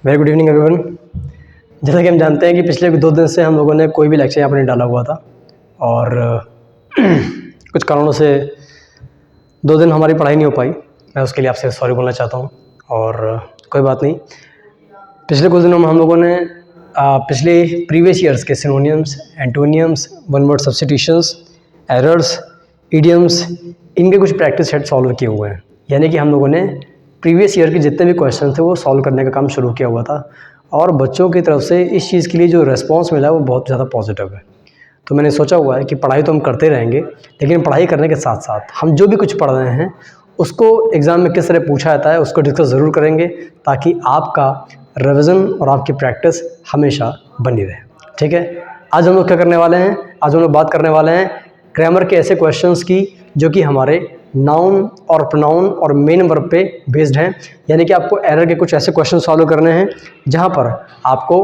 Very good evening everyone. जैसा कि हम जानते हैं कि पिछले 2 दिन से हम लोगों ने कोई भी लेक्चर यहाँ पर नहीं डाला हुआ था और कुछ कारणों से 2 दिन हमारी पढ़ाई नहीं हो पाई। मैं उसके लिए आपसे सॉरी बोलना चाहता हूँ और कोई बात नहीं। पिछले कुछ दिनों में हम लोगों ने पिछले प्रीवियस ईयर्स के synonyms, एंटोनियम्स, one word substitutions, errors, idioms, इनके कुछ प्रैक्टिस सेट सॉल्व किए हुए हैं। यानी कि हम लोगों ने प्रीवियस ईयर के जितने भी क्वेश्चन थे वो सॉल्व करने का काम शुरू किया हुआ था और बच्चों की तरफ से इस चीज़ के लिए जो रिस्पांस मिला है वो बहुत ज़्यादा पॉजिटिव है। तो मैंने सोचा हुआ है कि पढ़ाई तो हम करते रहेंगे, लेकिन पढ़ाई करने के साथ साथ हम जो भी कुछ पढ़ रहे हैं उसको एग्ज़ाम में किस तरह पूछा जाता है उसको डिस्कस ज़रूर करेंगे, ताकि आपका रिविज़न और आपकी प्रैक्टिस हमेशा बनी रहे। ठीक है, आज हम लोग क्या करने वाले हैं? आज हम लोग बात करने वाले हैं ग्रामर के ऐसे क्वेश्चंस की जो कि हमारे नाउन और प्रोनाउन और मेन वर्ब पे बेस्ड हैं। यानी कि आपको एरर के कुछ ऐसे क्वेश्चन सॉल्व करने हैं जहाँ पर आपको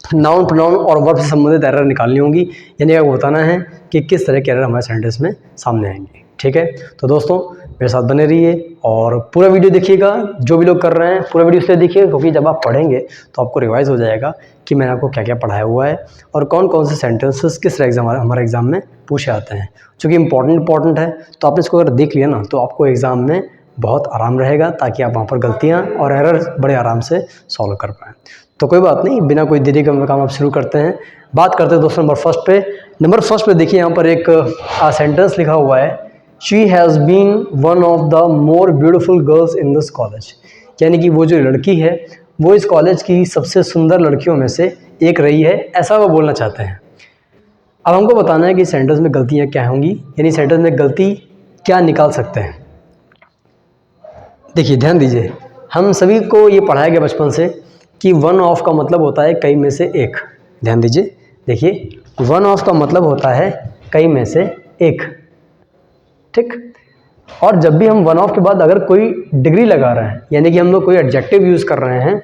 नाउन, प्रोनाउन और वर्ब से संबंधित एरर निकालनी होंगी। यानी आपको बताना है कि किस तरह के एरर हमारे सेंटेंस में सामने आएंगे। ठीक है, तो दोस्तों मेरे साथ बने रहिए और पूरा वीडियो देखिएगा। जो भी लोग कर रहे हैं पूरा वीडियो इसलिए देखिए क्योंकि जब आप पढ़ेंगे तो आपको रिवाइज हो जाएगा कि मैंने आपको क्या क्या पढ़ाया हुआ है और कौन कौन से सेंटेंसेस किस तरह हमारे एग्ज़ाम में पूछे आते हैं। चूँकि इंपॉर्टेंट है तो आपने इसको अगर देख लिया ना तो आपको एग्ज़ाम में बहुत आराम रहेगा, ताकि आप वहाँ पर गलतियाँ और एरर बड़े आराम से सॉल्व कर पाएँ। तो कोई बात नहीं, बिना कोई देरी के काम आप शुरू करते हैं। बात करते हैं दोस्तों नंबर फर्स्ट पे देखिए यहाँ पर एक सेंटेंस लिखा हुआ है, she has been one of the more beautiful girls in this college. यानी कि वो जो लड़की है वो इस कॉलेज की सबसे सुंदर लड़कियों में से एक रही है, ऐसा वो बोलना चाहते हैं। अब हमको बताना है कि सेंटेंस में गलतियाँ क्या होंगी, यानी सेंटेंस में गलती क्या निकाल सकते हैं। देखिए ध्यान दीजिए, हम सभी को ये पढ़ाया गया बचपन से कि वन ऑफ का मतलब होता है कई में से एक। ध्यान दीजिए, देखिए वन ऑफ का मतलब होता है कई में से एक। ठीक, और जब भी हम वन ऑफ के बाद अगर कोई डिग्री लगा रहे हैं, यानी कि हम लोग कोई एडजेक्टिव यूज़ कर रहे हैं,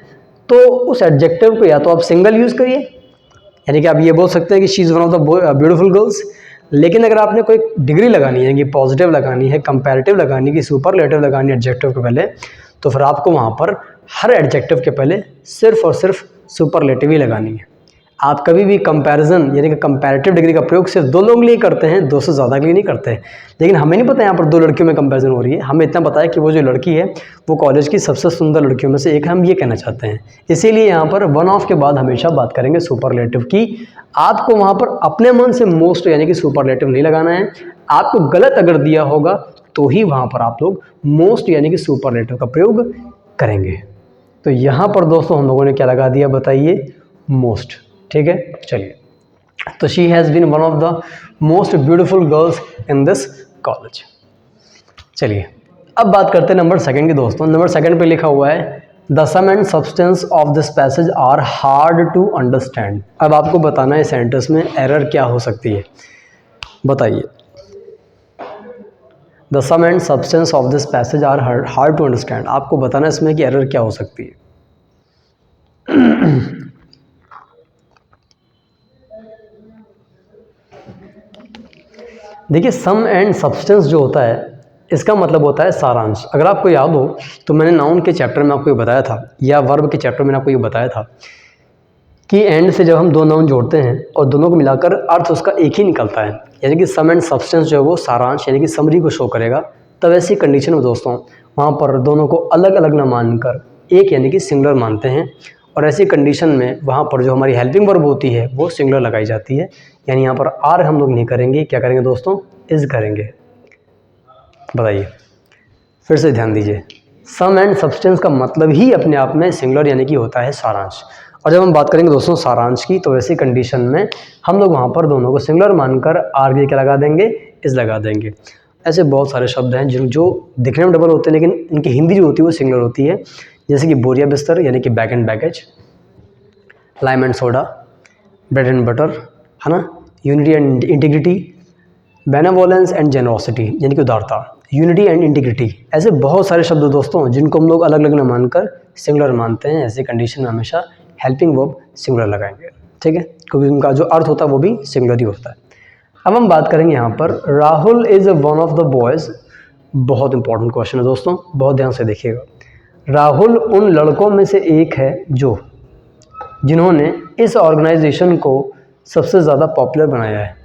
तो उस एडजेक्टिव को या तो आप सिंगल यूज़ करिए, यानी कि आप ये बोल सकते हैं कि she is one of the beautiful girls. लेकिन अगर आपने कोई डिग्री लगानी है, कि पॉजिटिव लगानी है, कंपैरेटिव लगानी है, कि सुपरलेटिव लगानी है एडजेक्टिव के पहले, तो फिर आपको वहाँ पर हर एडजेक्टिव के पहले सिर्फ और सिर्फ सुपरलेटिव ही लगानी है। आप कभी भी कंपैरिजन यानी कि कंपैरेटिव डिग्री का प्रयोग सिर्फ 2 लोगों के लिए करते हैं, 2 से ज़्यादा के लिए नहीं करते हैं। लेकिन हमें नहीं पता यहाँ पर 2 लड़कियों में कंपैरिजन हो रही है, हमें इतना पता है कि वो जो लड़की है वो कॉलेज की सबसे सुंदर लड़कियों में से एक है, हम ये कहना चाहते हैं। इसीलिए यहाँ पर वन ऑफ के बाद हमेशा बात करेंगे सुपरलेटिव की। आपको वहाँ पर अपने मन से मोस्ट यानी कि सुपरलेटिव नहीं लगाना है। आपको गलत अगर दिया होगा तो ही वहाँ पर आप लोग मोस्ट यानी कि सुपरलेटिव का प्रयोग करेंगे। तो यहाँ पर दोस्तों हम लोगों ने क्या लगा दिया बताइए? मोस्ट। ठीक है, चलिए, तो she has been one of the most beautiful girls in this college. चलिए अब बात करते हैं नंबर 2 की दोस्तों। नंबर 2 पे लिखा हुआ है, the sum and substance of this passage are hard to understand. अब आपको बताना है सेंटेंस में एरर क्या हो सकती है, बताइए। The sum and substance of this passage are hard to understand. आपको बताना है इसमें कि एरर क्या हो सकती है। देखिए सम एंड सब्सटेंस जो होता है इसका मतलब होता है सारांश। अगर आपको याद हो तो मैंने नाउन के चैप्टर में आपको ये बताया था, या वर्ब के चैप्टर में आपको ये बताया था कि एंड से जब हम 2 नाउन जोड़ते हैं और दोनों को मिलाकर अर्थ उसका एक ही निकलता है, यानी कि सम एंड सब्सटेंस जो है वो सारांश यानी कि समरी को शो करेगा। तब ऐसी कंडीशन में दोस्तों वहाँ पर दोनों को अलग अलग ना मानकर एक यानी कि सिंगुलर मानते हैं, और ऐसी कंडीशन में वहाँ पर जो हमारी हेल्पिंग वर्ब होती है वो सिंगुलर लगाई जाती है। यानी यहाँ पर आर हम लोग नहीं करेंगे, क्या करेंगे दोस्तों? इज करेंगे। बताइए, फिर से ध्यान दीजिए, सम एंड सब्सटेंस का मतलब ही अपने आप में सिंगुलर यानी कि होता है सारांश। और जब हम बात करेंगे दोस्तों सारांश की, तो वैसी कंडीशन में हम लोग वहाँ पर दोनों को सिंगुलर मानकर आर के क्या लगा देंगे? इज लगा देंगे। ऐसे बहुत सारे शब्द हैं जो दिखने में डबल होते हैं लेकिन इनकी हिंदी जो होती है वो सिंगुलर होती है, जैसे कि बोरिया बिस्तर यानी कि bag and baggage, lime and soda, bread and butter, है ना, unity and integrity, benevolence and generosity यानी कि उदारता, यूनिटी एंड इंटीग्रिटी। ऐसे बहुत सारे शब्द दोस्तों जिनको हम लोग अलग अलग न मानकर सिंगुलर मानते हैं। ऐसे कंडीशन में हमेशा हेल्पिंग वर्ब सिंगुलर लगाएंगे। ठीक है, क्योंकि उनका जो अर्थ होता है वो भी सिंगुलर ही होता है। अब हम बात करेंगे यहाँ पर, Rahul is one of the boys. बहुत इंपॉर्टेंट क्वेश्चन है दोस्तों, बहुत ध्यान से देखिएगा। राहुल उन लड़कों में से एक है जिन्होंने इस ऑर्गेनाइजेशन को सबसे ज़्यादा पॉपुलर बनाया है।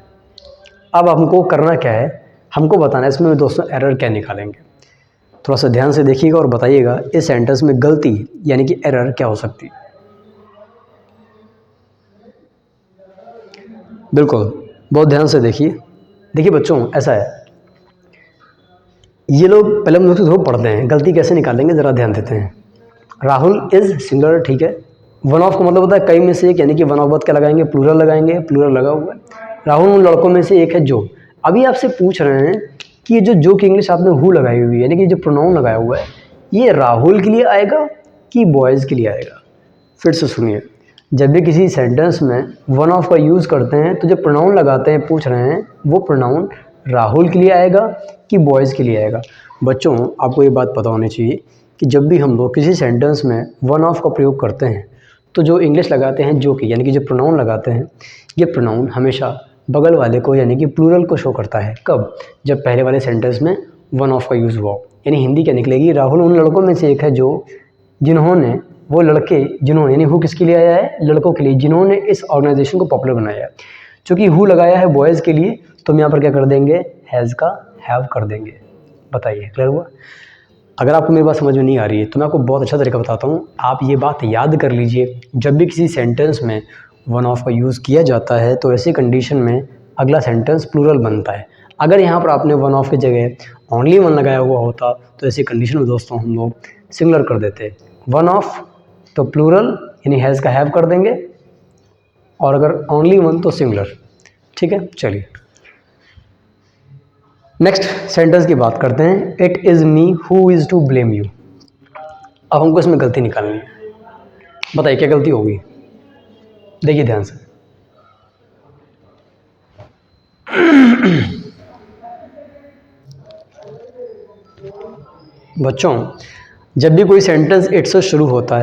अब हमको करना क्या है, हमको बताना है इसमें दोस्तों एरर क्या निकालेंगे। थोड़ा सा ध्यान से देखिएगा और बताइएगा इस सेंटेंस में गलती यानी कि एरर क्या हो सकती है। बिल्कुल, बहुत ध्यान से देखिए बच्चों, ऐसा है, ये लोग पहले हम लोग तो पढ़ते हैं, गलती कैसे निकालेंगे ज़रा ध्यान देते हैं। राहुल इज़ सिंगुलर, ठीक है। वन ऑफ का मतलब होता है कई में से एक, यानी कि वन ऑफ बाद क्या लगाएंगे, प्लूरल लगाएंगे, प्लूरल लगा हुआ है। राहुल उन लड़कों में से एक है जो। अभी आपसे पूछ रहे हैं कि ये जो की इंग्लिश आपने हु लगाई हुई है, यानी कि जो प्रोनाउन लगाया हुआ है, ये राहुल के लिए आएगा कि बॉयज़ के लिए आएगा। फिर से सुनिए, जब भी किसी सेंटेंस में वन ऑफ का यूज़ करते हैं तो जो प्रोनाउन लगाते हैं, पूछ रहे हैं, वो प्रोनाउन राहुल के लिए आएगा कि बॉयज़ के लिए आएगा। बच्चों, आपको ये बात पता होनी चाहिए कि जब भी हम लोग किसी सेंटेंस में वन ऑफ का प्रयोग करते हैं तो जो इंग्लिश लगाते हैं जो कि, यानी कि जो प्रोनाउन लगाते हैं, ये प्रोनाउन हमेशा बगल वाले को यानी कि प्लूरल को शो करता है। कब? जब पहले वाले सेंटेंस में वन ऑफ का यूज़ हुआ। यानी हिंदी क्या निकलेगी, राहुल उन लड़कों में से एक है जिन्होंने, वो लड़के जिन्होंने, यानी हु किसके लिए आया है, लड़कों के लिए, जिन्होंने इस ऑर्गेनाइजेशन को पॉपुलर बनाया है। चूँकि हु लगाया है बॉयज़ के लिए तो हम यहाँ पर क्या कर देंगे, हैज़ का हैव कर देंगे। बताइए, क्लियर हुआ? अगर आपको मेरी बात समझ में नहीं आ रही है तो मैं आपको बहुत अच्छा तरीका बताता हूँ। आप ये बात याद कर लीजिए, जब भी किसी सेंटेंस में वन ऑफ का यूज़ किया जाता है तो ऐसी कंडीशन में अगला सेंटेंस प्लूरल बनता है। अगर यहाँ पर आपने वन ऑफ की जगह ओनली वन लगाया हुआ होता तो ऐसी कंडीशन में दोस्तों हम लोग सिंगुलर कर देते। वन ऑफ तो प्लूरल यानी हैज़ का हैव कर देंगे, और अगर ओनली वन तो सिंगुलर। ठीक है, चलिए नेक्स्ट सेंटेंस की बात करते हैं। It is me who is to blame you. अब हमको इसमें गलती निकालनी है। बताइए क्या गलती होगी, देखिए ध्यान से। बच्चों, जब भी कोई सेंटेंस इट से शुरू होता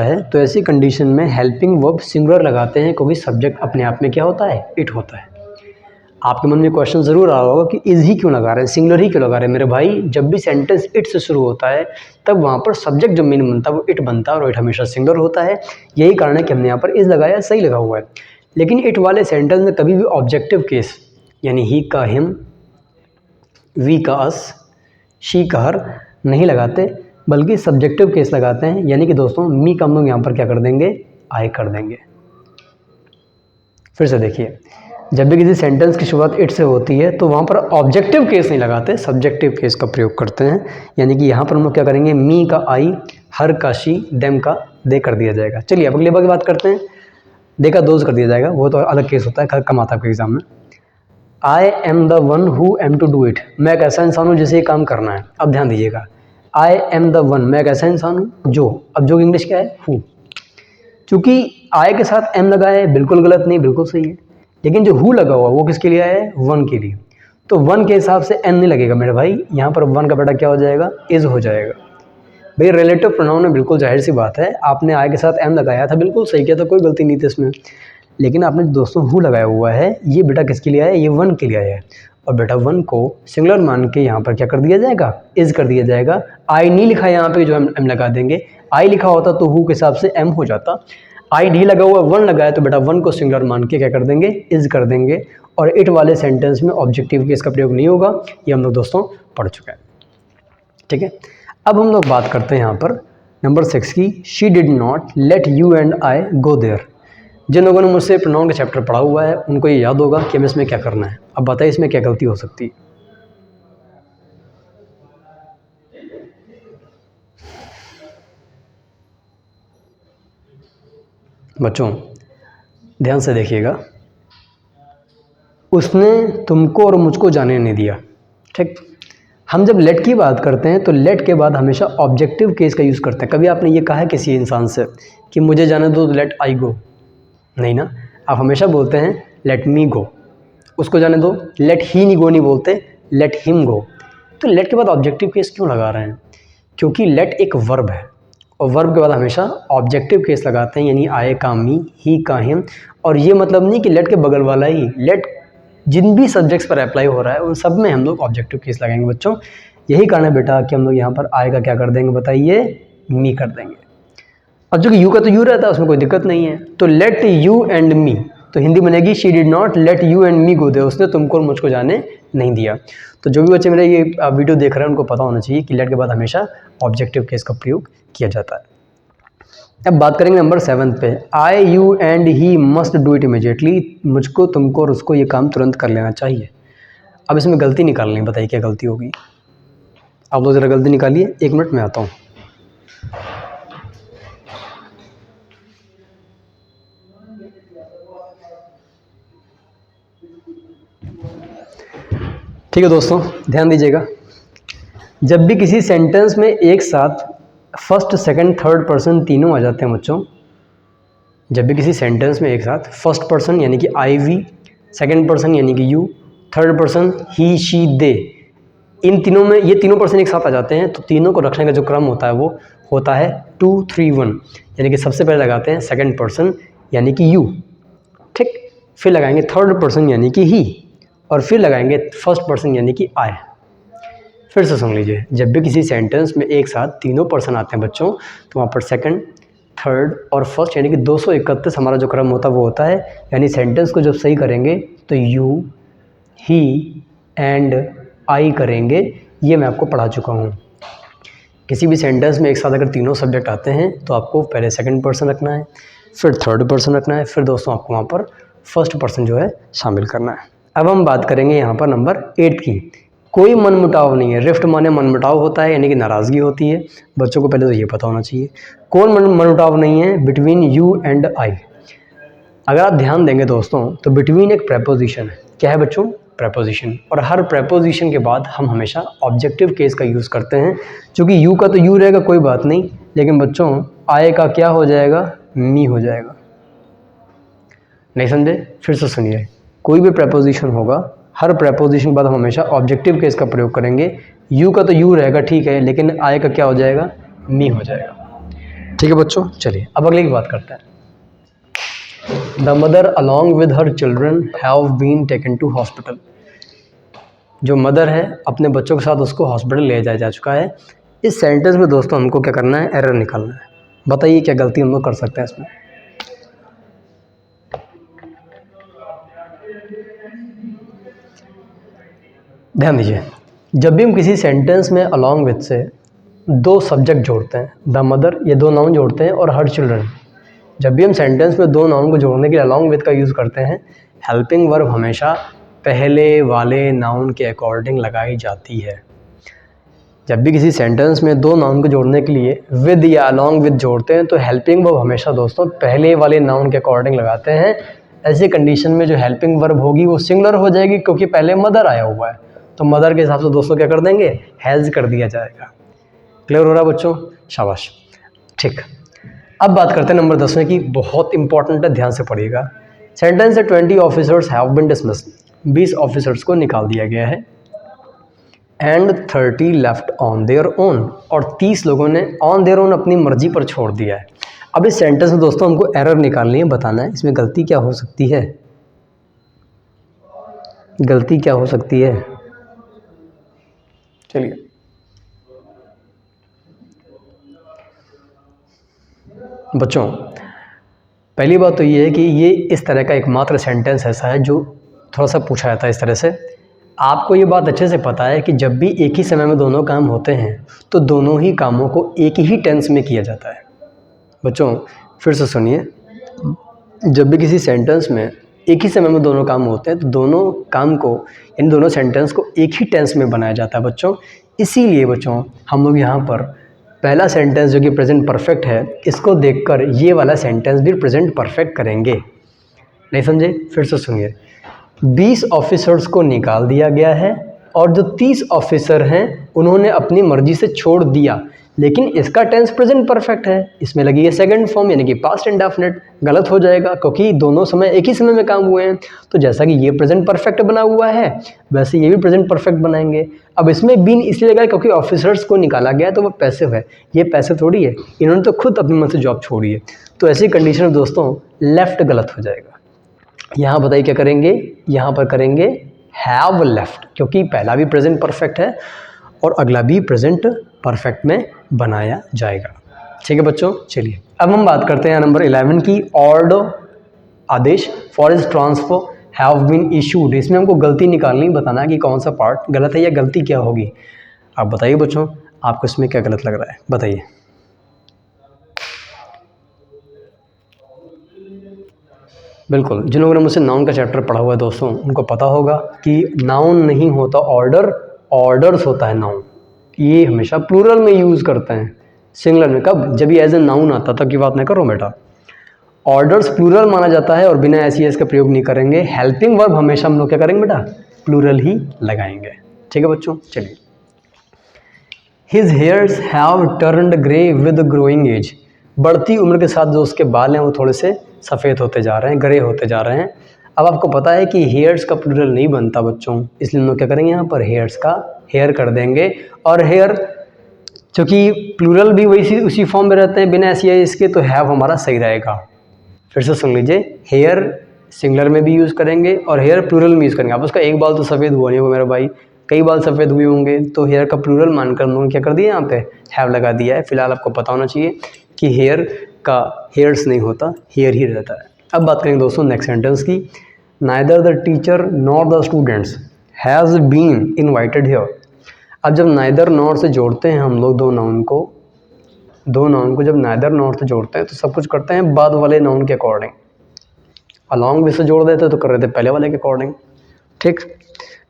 है, तो ऐसी कंडीशन में हेल्पिंग वर्ब सिंगुलर लगाते हैं, क्योंकि सब्जेक्ट अपने आप में क्या होता है, इट होता है। आपके मन में क्वेश्चन ज़रूर आ रहा होगा कि इज़ ही क्यों लगा रहे हैं, सिंगुलर ही क्यों लगा रहे हैं। मेरे भाई, जब भी सेंटेंस इट से शुरू होता है तब वहाँ पर सब्जेक्ट जो मेन बनता है वो इट बनता है, और इट हमेशा सिंगुलर होता है। यही कारण है कि हमने यहाँ पर इज़ लगाया, सही लगा हुआ है। लेकिन इट वाले सेंटेंस में कभी भी ऑब्जेक्टिव केस यानी ही का हिम, वी का अस, शी का हर नहीं लगाते, बल्कि सब्जेक्टिव केस लगाते हैं। यानी कि दोस्तों मी का हम लोग यहाँ पर क्या कर देंगे, आई कर देंगे। फिर से देखिए, जब भी किसी सेंटेंस की शुरुआत इट से होती है तो वहाँ पर ऑब्जेक्टिव केस नहीं लगाते, सब्जेक्टिव केस का प्रयोग करते हैं। यानी कि यहाँ पर हम लोग क्या करेंगे, मी का आई, हर का शी, देम का दे कर दिया जाएगा। चलिए अब अगले बार की बात करते हैं। दे का दोज कर दिया जाएगा, वो तो अलग केस होता है, कम आता है आपके एग्जाम में। I am the one who am to do it. मैं एक ऐसा इंसान हूँ जिसे ये काम करना है। अब ध्यान दीजिएगा, आई एम द वन, मैं एक ऐसा इंसान हूँ जो, अब जो इंग्लिश क्या है, हु। चूँकि आई के साथ एम लगा है, बिल्कुल गलत नहीं, बिल्कुल सही है। लेकिन जो हु लगा हुआ वो किसके लिए आया है, वन के लिए। तो वन के हिसाब से एन नहीं लगेगा मेरे भाई, यहाँ पर वन का बेटा क्या हो जाएगा, इज़ हो जाएगा। भाई रिलेटिव प्रोनाउन में बिल्कुल जाहिर सी बात है, आपने आई के साथ एम लगाया था, बिल्कुल सही किया था, कोई गलती नहीं थी इसमें। लेकिन आपने दोस्तों हु लगाया हुआ है, ये बेटा किसके लिए आया है, ये वन के लिए आया है। और बेटा वन को सिंगुलर मान के यहाँ पर क्या कर दिया जाएगा, इज़ कर दिया जाएगा। आई नहीं लिखा यहाँ पे, जो एम लगा देंगे। आई लिखा होता तो हु के हिसाब से एम हो जाता। आई डी लगा हुआ, वन लगाया तो बेटा वन को सिंगुलर मान के क्या कर देंगे, इज़ कर देंगे। और इट वाले सेंटेंस में ऑब्जेक्टिव केस का प्रयोग नहीं होगा, ये हम लोग दोस्तों पढ़ चुका है। ठीक है, अब हम लोग बात करते हैं यहाँ पर नंबर 6 की। She did not let you and I go there. जिन लोगों ने मुझसे प्रोनाउन का चैप्टर पढ़ा हुआ है उनको ये याद होगा कि हमें इसमें क्या करना है। अब बताइए इसमें क्या गलती हो सकती है। बच्चों ध्यान से देखिएगा, उसने तुमको और मुझको जाने नहीं दिया। ठीक, हम जब लेट की बात करते हैं तो लेट के बाद हमेशा ऑब्जेक्टिव केस का यूज़ करते हैं। कभी आपने ये कहा है किसी इंसान से कि मुझे जाने दो, लेट आई गो, नहीं ना। आप हमेशा बोलते हैं लेट मी गो, उसको जाने दो। लेट ही नहीं गो नहीं बोलते, लेट हिम गो। तो लेट के बाद ऑब्जेक्टिव केस क्यों लगा रहे हैं, क्योंकि लेट एक वर्ब है, और वर्ब के बाद हमेशा ऑब्जेक्टिव केस लगाते हैं, यानी आए का मी, ही का हिम। और ये मतलब नहीं कि लेट के बगल वाला ही, लेट जिन भी सब्जेक्ट्स पर अप्लाई हो रहा है उन सब में हम लोग ऑब्जेक्टिव केस लगाएंगे बच्चों। यही कारण है बेटा कि हम लोग यहाँ पर आई का क्या कर देंगे बताइए, मी कर देंगे। अब जो कि यू का तो यू रहता है, उसमें कोई दिक्कत नहीं है। तो लेट यू एंड मी, तो हिंदी बनेगी she did not let you and me go there, उसने तुमको और मुझको जाने नहीं दिया। तो जो भी बच्चे मेरे ये वीडियो देख रहे हैं उनको पता होना चाहिए कि लेट के बाद हमेशा ऑब्जेक्टिव केस का प्रयोग किया जाता है। अब बात करेंगे नंबर 7 पे, I you and he must do it immediately, मुझको तुमको और उसको ये काम तुरंत कर लेना चाहिए। अब इसमें गलती निकालनी, बताइए क्या गलती होगी। आप लोग ज़रा गलती निकालिए, 1 मिनट में आता हूँ। ठीक है दोस्तों, ध्यान दीजिएगा, जब भी किसी सेंटेंस में एक साथ फर्स्ट सेकंड थर्ड पर्सन तीनों आ जाते हैं बच्चों, जब भी किसी सेंटेंस में एक साथ फर्स्ट पर्सन यानी कि आई वी, सेकंड पर्सन यानी कि you, third person he she they, इन तीनों में ये तीनों पर्सन एक साथ आ जाते हैं, तो तीनों को रखने का जो क्रम होता है वो होता है 2 3 1, यानी कि सबसे पहले लगाते हैं सेकंड पर्सन यानी कि यू, ठीक, फिर लगाएंगे थर्ड पर्सन यानी कि ही, और फिर लगाएंगे फर्स्ट पर्सन यानी कि आई। फिर से सुन लीजिए, जब भी किसी सेंटेंस में एक साथ तीनों पर्सन आते हैं बच्चों, तो वहाँ पर सेकंड थर्ड और फर्स्ट यानी कि 231 हमारा जो क्रम होता है वो होता है, यानी सेंटेंस को जब सही करेंगे तो यू, ही एंड आई करेंगे, ये मैं आपको पढ़ा चुका हूँ। किसी भी सेंटेंस में एक साथ अगर तीनों सब्जेक्ट आते हैं तो आपको पहले सेकंड पर्सन रखना है, फिर थर्ड पर्सन रखना है, फिर दोस्तों आपको वहाँ पर फर्स्ट पर्सन जो है शामिल करना है। अब हम बात करेंगे यहाँ पर नंबर 8 की, कोई मनमुटाव नहीं है। रिफ्ट माने मनमुटाव होता है, यानी कि नाराज़गी होती है। बच्चों को पहले तो ये पता होना चाहिए, कौन मनमुटाव नहीं है, बिटवीन यू एंड आई। अगर आप ध्यान देंगे दोस्तों तो बिटवीन एक प्रेपोजिशन है, क्या है बच्चों, प्रेपोजिशन, और हर प्रेपोजिशन के बाद हम हमेशा ऑब्जेक्टिव केस का यूज़ करते हैं। चूँकि यू का तो यू रहेगा कोई बात नहीं, लेकिन बच्चों आई का क्या हो जाएगा, मी हो जाएगा। नहीं समझे, फिर से सुनिए, कोई भी प्रेपोजिशन होगा, हर प्रेपोजिशन के बाद हम हमेशा ऑब्जेक्टिव केस का प्रयोग करेंगे। यू का तो यू रहेगा ठीक है, लेकिन आई का क्या हो जाएगा, मी हो जाएगा। ठीक है बच्चों, चलिए अब अगले की बात करते हैं। The mother along with her children have been taken to hospital, जो मदर है अपने बच्चों के साथ उसको हॉस्पिटल ले जाया जा चुका है। इस सेंटेंस में दोस्तों हमको क्या करना है, एरर निकालना है। बताइए क्या गलती हम लोग कर सकते हैं इसमें। ध्यान दीजिए, जब भी हम किसी सेंटेंस में अलॉन्ग विथ से दो सब्जेक्ट जोड़ते हैं, द मदर, ये दो नाउन जोड़ते हैं, और हर चिल्ड्रन, जब भी हम सेंटेंस में दो नाउन को जोड़ने के लिए अलॉन्ग विथ का यूज़ करते हैं, हेल्पिंग वर्ब हमेशा पहले वाले नाउन के अकॉर्डिंग लगाई जाती है। जब भी किसी सेंटेंस में दो नाउन को जोड़ने के लिए विद या अलॉन्ग विथ जोड़ते हैं तो हेल्पिंग वर्ब हमेशा दोस्तों पहले वाले नाउन के अकॉर्डिंग लगाते हैं। ऐसी कंडीशन में जो हेल्पिंग वर्ब होगी वो सिंगुलर हो जाएगी, क्योंकि पहले मदर आया हुआ है, तो मदर के हिसाब से दोस्तों क्या कर देंगे, हैज़ कर दिया जाएगा। क्लियर हो रहा है बच्चों, शाबाश। ठीक, अब बात करते हैं नंबर 10 में की, बहुत इंपॉर्टेंट है, ध्यान से पढ़िएगा। सेंटेंस है 20 officers have been dismissed, 20 officers को निकाल दिया गया है, and 30 left on their own, और 30 लोगों ने ऑन देयर ओन अपनी मर्जी पर छोड़ दिया है। अब इस सेंटेंस में दोस्तों हमको एरर निकालनी है, बताना है इसमें गलती क्या हो सकती है, गलती क्या हो सकती है। चलिए, बच्चों पहली बात तो ये है कि ये इस तरह का एकमात्र सेंटेंस ऐसा है जो थोड़ा सा पूछा जाता है इस तरह से। आपको ये बात अच्छे से पता है कि जब भी एक ही समय में दोनों काम होते हैं तो दोनों ही कामों को एक ही टेंस में किया जाता है। बच्चों फिर से सुनिए, जब भी किसी सेंटेंस में एक ही समय में दोनों काम होते हैं तो दोनों काम को, इन दोनों सेंटेंस को एक ही टेंस में बनाया जाता है बच्चों। इसीलिए बच्चों हम लोग यहाँ पर पहला सेंटेंस जो कि प्रेजेंट परफेक्ट है, इसको देखकर ये वाला सेंटेंस भी प्रेजेंट परफेक्ट करेंगे। नहीं समझे, फिर से सुनिए, 20 ऑफिसर्स को निकाल दिया गया है और जो 30 ऑफिसर हैं उन्होंने अपनी मर्जी से छोड़ दिया, लेकिन इसका टेंस प्रेजेंट परफेक्ट है, इसमें लगी है सेकंड फॉर्म यानी कि पास्ट इंडेफिनिट, गलत हो जाएगा क्योंकि दोनों समय एक ही समय में काम हुए हैं। तो जैसा कि ये प्रेजेंट परफेक्ट बना हुआ है वैसे ये भी प्रेजेंट परफेक्ट बनाएंगे। अब इसमें बीन इसलिए लगा क्योंकि ऑफिसर्स को निकाला गया तो वो पैसिव है, ये पैसिव थोड़ी है, इन्होंने तो खुद अपनी मन से जॉब छोड़ी है। तो ऐसी कंडीशन में दोस्तों लेफ्ट गलत हो जाएगा। यहाँ बताइए क्या करेंगे, यहाँ पर करेंगे हैव लेफ्ट, क्योंकि पहला भी प्रेजेंट परफेक्ट है और अगला भी प्रेजेंट परफेक्ट में बनाया जाएगा। ठीक है बच्चों, चलिए अब हम बात करते हैं नंबर 11 की। ऑर्डर आदेश for is transfer have been issued. इसमें हमको गलती निकालनी, बताना है कि कौन सा पार्ट गलत है या गलती क्या होगी। आप बताइए बच्चों, आपको इसमें क्या गलत लग रहा है, बताइए। बिल्कुल, जिन लोगों ने मुझसे नाउन का चैप्टर पढ़ा हुआ है दोस्तों, उनको पता होगा कि नाउन नहीं होता ऑर्डर, ऑर्डर्स होता है नाउन। ये हमेशा प्लूरल में यूज़ करते हैं, सिंगुलर में कब, जब ये एज ए नाउन आता तब की बात नहीं करो बेटा। ऑर्डर्स प्लूरल माना जाता है और बिना ऐसी एस का प्रयोग नहीं करेंगे। हेल्पिंग वर्ब हमेशा हम लोग क्या करेंगे बेटा, प्लूरल ही लगाएंगे। ठीक है बच्चों, चलिए। His hairs have turned grey with growing age. बढ़ती उम्र के साथ जो उसके बाल हैं वो थोड़े से सफ़ेद होते जा रहे हैं, ग्रे होते जा रहे हैं। अब आपको पता है कि हेयर्स का प्लूरल नहीं बनता बच्चों, इसलिए हम लोग क्या करेंगे, यहाँ पर हेयर्स का हेयर कर देंगे। और हेयर चूँकि प्लूरल भी वही उसी फॉर्म में रहते हैं बिना ऐसी इसके, तो हैव हमारा सही रहेगा। फिर से सुन लीजिए, हेयर सिंगुलर में भी यूज़ करेंगे और हेयर प्लूरल में यूज़ करेंगे। अब उसका एक बाल तो सफ़ेद हुआ नहीं होगा मेरा भाई, कई बाल सफ़ेद हुए होंगे, तो हेयर का प्लूरल मानकर हम लोगों ने क्या कर दिया, यहाँ पे हैव लगा दिया है। फिलहाल आपको पता होना चाहिए कि हेयर का हेयर्स नहीं होता, हेयर ही रहता है। अब बात करेंगे दोस्तों नेक्स्ट सेंटेंस की। Neither the teacher nor the students has been invited here. अब जब नाइदर नॉर से जोड़ते हैं हम लोग दो नाउन को जब नाइदर नॉर से जोड़ते हैं तो सब कुछ करते हैं बाद वाले नाउन के अकॉर्डिंग। अलॉन्ग विद से जोड़ देते तो कर रहे थे पहले वाले के अकॉर्डिंग, ठीक।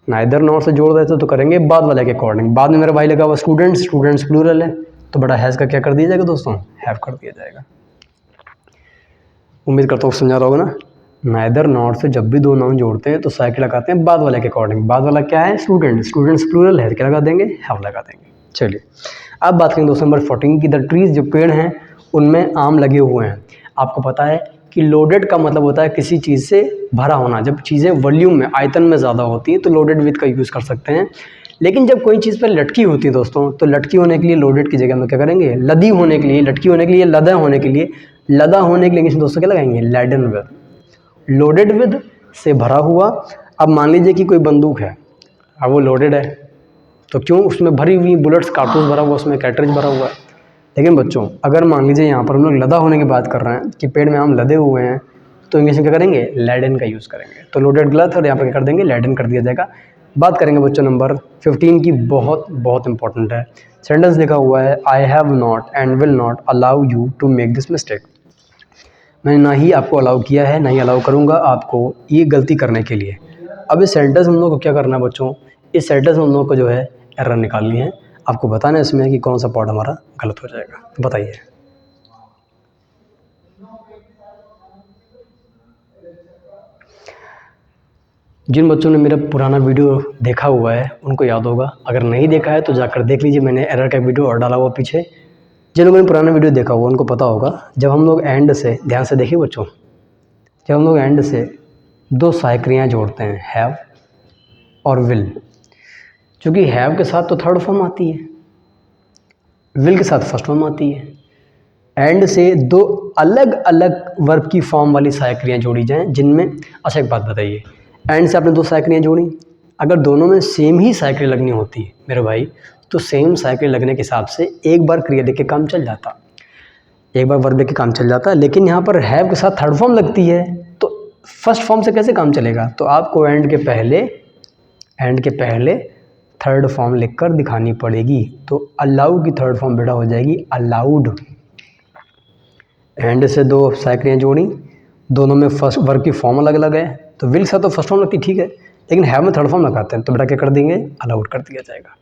नाइदर नॉर से जोड़ देते तो करेंगे बाद वाले के अकॉर्डिंग। बाद में मेरा भाई लगा हुआ स्टूडेंट्स, स्टूडेंट्स प्लूरल है तो बड़ा हैज़ का क्या कर दिया जाएगा दोस्तों, हैव कर दिया जाएगा। उम्मीद करता हूँ समझा रहा होगा ना। नाइदर नॉर से जब भी दो नाउन जोड़ते हैं तो साइकिल लगाते हैं बाद वाले के अकॉर्डिंग। बाद वाला क्या है, स्टूडेंट, स्टूडेंट्स प्लूरल है, क्या लगा देंगे, हैव लगा देंगे। चलिए अब बात करेंगे दोस्तों नंबर 14 की। द ट्रीज, जो पेड़ हैं उनमें आम लगे हुए हैं। आपको पता है कि लोडेड का मतलब होता है किसी चीज़ से भरा होना। जब चीज़ें वॉल्यूम में, आयतन में ज़्यादा होती हैं तो लोडेड विद का यूज़ कर सकते हैं। लेकिन जब कोई चीज़ पर लटकी होती है दोस्तों, तो लटकी होने के लिए लोडेड की जगह हम क्या करेंगे, लदी होने के लिए, लटकी होने के लिए, लदा होने के लिए, लदा होने के लिए दोस्तों क्या लगाएंगे, लैडन विद। लोडेड विद से भरा हुआ। अब मान लीजिए कि कोई बंदूक है, अब वो लोडेड है तो क्यों, उसमें भरी हुई बुलेट्स, कारतूस भरा हुआ, उसमें कैटरेज भरा हुआ है। लेकिन बच्चों अगर मान लीजिए यहाँ पर हम लोग लदा होने की बात कर रहे हैं कि पेड़ में आम लदे हुए हैं, तो इंग्लिश में क्या करेंगे, लैडन का यूज़ करेंगे। तो लोडेड गलत है और यहाँ पर क्या कर देंगे, लैडन कर दिया जाएगा। बात करेंगे बच्चों नंबर 15 की, बहुत बहुत इंपॉर्टेंट है। सेंटेंस लिखा हुआ है, I have not and will not allow you to make this mistake. मैंने ना ही आपको अलाउ किया है, ना ही अलाउ करूँगा आपको ये गलती करने के लिए। अब इस सेंटेंस हम लोग को क्या करना है बच्चों, इस सेंटेंस में हम लोग को जो है एरर निकालनी है। आपको बताना है इसमें कि कौन सा पार्ट हमारा गलत हो जाएगा, बताइए। जिन बच्चों ने मेरा पुराना वीडियो देखा हुआ है उनको याद होगा, अगर नहीं देखा है तो जाकर देख लीजिए, मैंने एरर का वीडियो और डाला हुआ पीछे। जिन लोगों ने पुराना वीडियो देखा हुआ उनको पता होगा, जब हम लोग एंड से, ध्यान से देखिए बच्चों, जब हम लोग एंड से दो सहायक्रियाँ जोड़ते हैं, हैव और विल, क्योंकि हैव के साथ तो थर्ड फॉर्म आती है, विल के साथ फर्स्ट फॉर्म आती है। एंड से दो अलग अलग वर्ब की फॉर्म वाली सहायक्रियाँ जोड़ी जाएं जिनमें, अच्छा एक बात बताइए, एंड से आपने दो सहायक्रियाँ जोड़ी, अगर दोनों में सेम ही साइकिल लगनी होती है मेरे भाई, तो सेम साइकिल लगने के हिसाब से एक बार क्रिया देख के काम चल जाता, एक बार वर्ब देख के काम चल जाता। लेकिन यहाँ पर हैव के साथ थर्ड फॉर्म लगती है तो फर्स्ट फॉर्म से कैसे काम चलेगा, तो आपको एंड के पहले थर्ड फॉर्म लिखकर दिखानी पड़ेगी। तो अलाउ की थर्ड फॉर्म बेटा हो जाएगी अलाउड। एंड से दो साइकिलें जोड़ी, दोनों में फर्स्ट वर्ब की फॉर्म अलग अलग है, तो विल के साथ तो फर्स्ट फॉर्म लगती ठीक है, लेकिन हैव में थर्ड फॉर्म लगाते हैं तो बेटा क्या कर देंगे, अलाउड कर दिया जाएगा।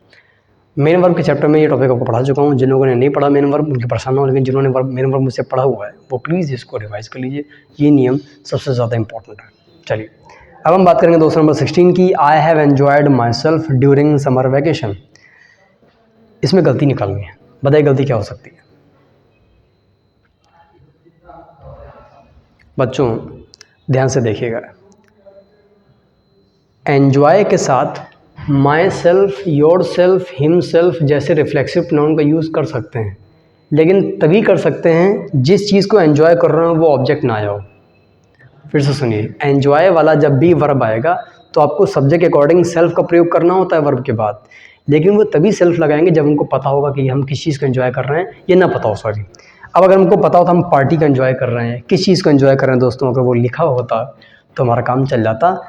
मेन वर्ब के चैप्टर में ये टॉपिक आपको पढ़ा चुका हूँ। जिन लोगों ने नहीं पढ़ा मेन वर्ब उनके परेशान हो, लेकिन जिन्होंने मेन वर्ब मुझसे पढ़ा हुआ है वो प्लीज़ इसको रिवाइज कर लीजिए, ये नियम सबसे ज़्यादा इंपॉर्टेंट है। चलिए अब हम बात करेंगे दोस्तों नंबर 16 की। I have enjoyed my self during summer vacation. इसमें गलती निकालनी है, बताइए गलती क्या हो सकती है बच्चों, ध्यान से देखिएगा। एन्जॉय के साथ my self, your self, him self जैसे रिफ्लेक्सिव प्रोनाउन का यूज़ कर सकते हैं, लेकिन तभी कर सकते हैं जिस चीज़ को एन्जॉय कर रहे हो वो ऑब्जेक्ट ना आया हो। फिर से सुनिए, एन्जॉय वाला जब भी वर्ब आएगा तो आपको सब्जेक्ट के अकॉर्डिंग सेल्फ का प्रयोग करना होता है वर्ब के बाद, लेकिन वो तभी सेल्फ लगाएंगे जब उनको पता होगा कि हम किस चीज़ को एंजॉय कर रहे हैं, ये ना पता हो सॉरी। अब अगर हमको पता होता हम पार्टी का एंजॉय कर रहे हैं, किस चीज़ को एंजॉय कर रहे हैं दोस्तों, अगर वो लिखा होता तो हमारा काम चल जाता,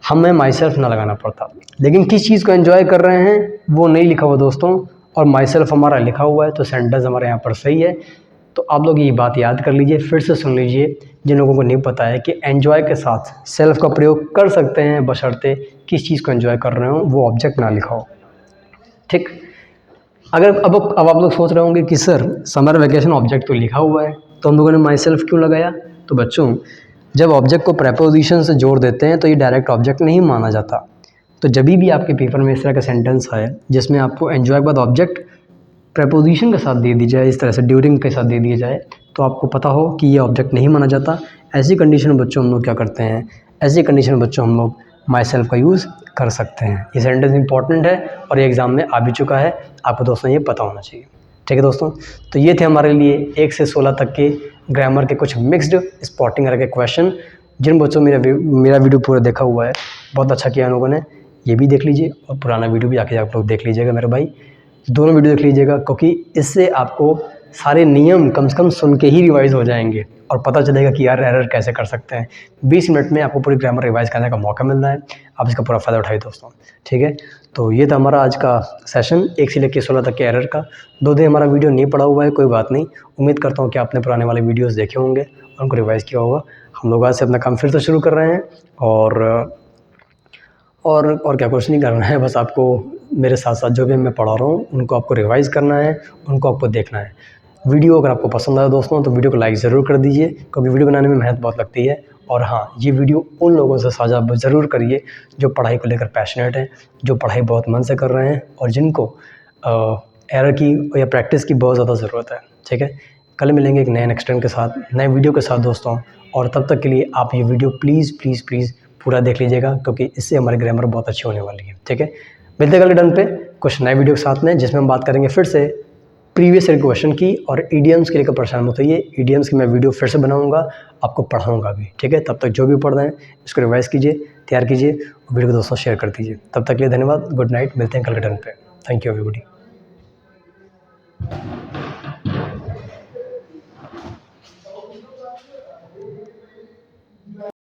हमें माई सेल्फ ना लगाना पड़ता। लेकिन किस चीज़ को एंजॉय कर रहे हैं वो नहीं लिखा हुआ दोस्तों, और माई सेल्फ हमारा लिखा हुआ है, तो सेंटेंस हमारे यहाँ पर सही है। तो आप लोग ये बात याद कर लीजिए, फिर से सुन लीजिए जिन लोगों को नहीं पता है कि एन्जॉय के साथ सेल्फ का प्रयोग कर सकते हैं, बशर्ते किस चीज़ को एंजॉय कर रहे हो वो ऑब्जेक्ट ना लिखा हो। ठीक, अगर अब आप लोग सोच रहे होंगे कि सर समर वैकेशन ऑब्जेक्ट तो लिखा हुआ है, तो हम लोगों ने माई सेल्फ क्यों लगाया। तो बच्चों, जब ऑब्जेक्ट को प्रेपोजिशन से जोड़ देते हैं तो ये डायरेक्ट ऑब्जेक्ट नहीं माना जाता। तो जब भी आपके पेपर में इस तरह का सेंटेंस आए जिसमें आपको एन्जॉय के बाद ऑब्जेक्ट प्रेपोजिशन के साथ दे दी जाए, इस तरह से ड्यूरिंग के साथ दे दिया जाए, तो आपको पता हो कि ये ऑब्जेक्ट नहीं माना जाता। ऐसी कंडीशन में बच्चों हम लोग क्या करते हैं, ऐसी कंडीशन में बच्चों हम लोग माई सेल्फ का यूज़ कर सकते हैं। ये सेंटेंस इंपॉर्टेंट है और ये एग्ज़ाम में आ भी चुका है, आपको दोस्तों ये पता होना चाहिए। ठीक है दोस्तों, तो ये थे हमारे लिए 1 से 16 तक के ग्रामर के कुछ मिक्स्ड स्पॉटिंग के क्वेश्चन। जिन बच्चों मेरा वीडियो पूरा देखा हुआ है, बहुत अच्छा किया उन लोगों ने, ये भी देख लीजिए और पुराना वीडियो भी आके आप लोग देख लीजिएगा मेरे भाई, दोनों वीडियो देख लीजिएगा, क्योंकि इससे आपको सारे नियम कम से कम सुन के ही रिवाइज़ हो जाएंगे और पता चलेगा कि यार एरर कैसे कर सकते हैं। 20 मिनट में आपको पूरी ग्रामर रिवाइज़ करने का मौका मिल रहा है, आप इसका पूरा फ़ायदा उठाइए दोस्तों। ठीक है, तो ये था हमारा आज का सेशन 1 से लेकर 16 तक के एरर का। 2 दिन हमारा वीडियो नहीं पड़ा हुआ है, कोई बात नहीं, उम्मीद करता हूँ कि आपने पुराने वाले वीडियोज़ देखे होंगे और उनको रिवाइज़ किया होगा। हम लोग आज से अपना काम फिर से शुरू कर रहे हैं और क्या कुछ नहीं करना है, बस आपको मेरे साथ साथ जो भी मैं पढ़ा रहा हूँ उनको आपको रिवाइज़ करना है, उनको आपको देखना है। वीडियो अगर आपको पसंद आया दोस्तों तो वीडियो को लाइक ज़रूर कर दीजिए, क्योंकि वीडियो बनाने में मेहनत बहुत लगती है। और हाँ, ये वीडियो उन लोगों से साझा ज़रूर करिए जो पढ़ाई को लेकर पैशनेट हैं, जो पढ़ाई बहुत मन से कर रहे हैं और जिनको एरर की या प्रैक्टिस की बहुत ज़्यादा ज़रूरत है। ठीक है, कल मिलेंगे एक नए नेक्स्ट टाइम के साथ, नए वीडियो के साथ दोस्तों, और तब तक के लिए आप ये वीडियो प्लीज़ प्लीज़ प्लीज़ पूरा देख लीजिएगा, क्योंकि इससे हमारी ग्रामर बहुत अच्छी होने वाली है। ठीक है, मिलते हैं कल डन पे कुछ नए वीडियो के साथ में, जिसमें हम बात करेंगे फिर से प्रीवियस ईयर क्वेश्चन की और ईडियम्स के लेकर परेशान मत होइए। ईडियम्स की मैं वीडियो फिर से बनाऊंगा, आपको पढ़ाऊंगा भी। ठीक है, तब तक जो भी पढ़ रहे हैं इसको रिवाइज़ कीजिए, तैयार कीजिए और वीडियो को दोस्तों शेयर कर दीजिए। तब तक के लिए धन्यवाद, गुड नाइट, मिलते हैं कल के डन पे। Thank you everybody.